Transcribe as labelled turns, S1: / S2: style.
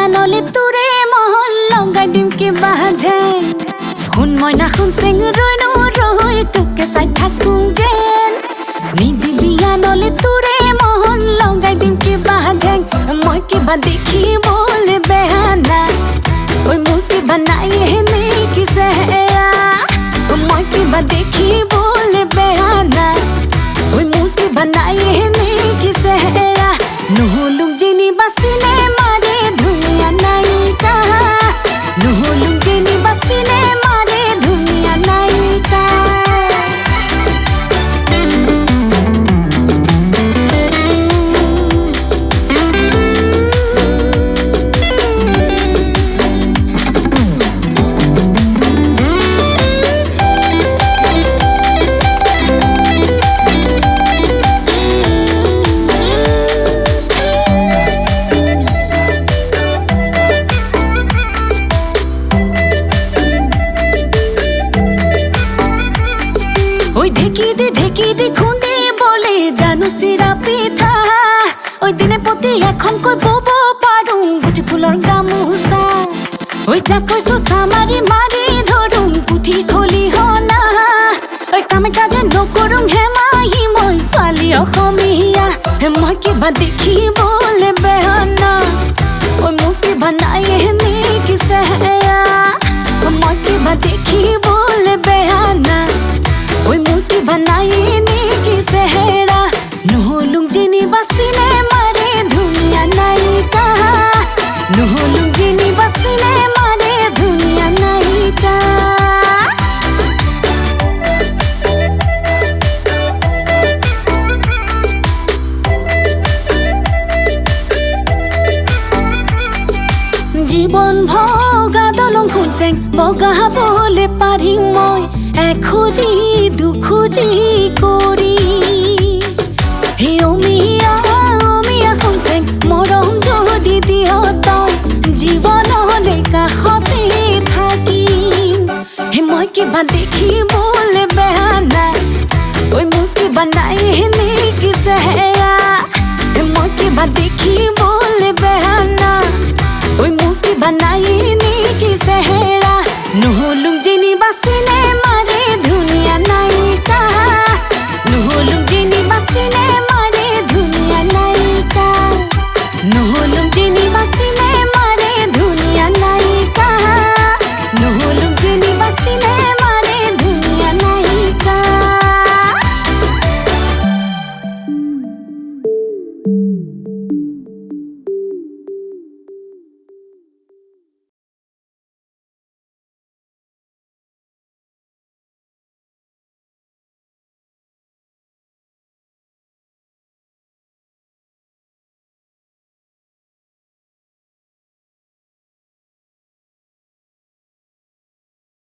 S1: বিয়ানলে তোৰে মহল লগাই দিম কিবা যেন শুন মইনা শুন চেং ৰৈ নৰৈ তোকে চাই থাকোঁ যেন নিদি বিয়ানলে তোৰে মহল লগাই দিম কিবা যেন মই কিবা দেখিবলৈ বেয়া না ঐ মোৰ কিবা নাই এনে কি চেহেৰা মই কিবা দেখিবলৈ বেয়া না ঐ মোৰ কিবা নাই এনে কি চেহেৰা নহলুম যেনি বাচিলে মাৰে ধুনীয়া নায়িকা নহলুম যেনি বাচিলে মাৰে ধুনীয়া নায়িকা ঢেকি দি খুন্দি বলে জানো চিৰা পিঠা ঐ দিনে প্ৰতি এখনকৈ বব পাৰোঁ গুটি ফুলৰ গামোচা ঐ যাক কৈছো চামাৰি মাৰি ধৰোঁ পুথি খলি হনা ঐ কামে কাজে নকৰোঁ হেমাহি মই ছোৱালী অসমীয়া মই কিবা দেখিবলৈ বেয়া না ঐ মোক কিবা নাই এনে কি চেহেৰা মই কিবা দেখিবলৈ বেয়া না ঐ মোৰ কিবা নাই এনে কি চেহেৰা নহলুম যেনি বাচিলে মাৰে ধুনীয়া নায়িকা নহলুম যেনি বাচিলে মাৰে ধুনীয়া নায়িকা জীৱন ভগা দলং খুচেং বগাবলৈ পাৰিম মই এখোজি দুখোজি কৰি হে অমি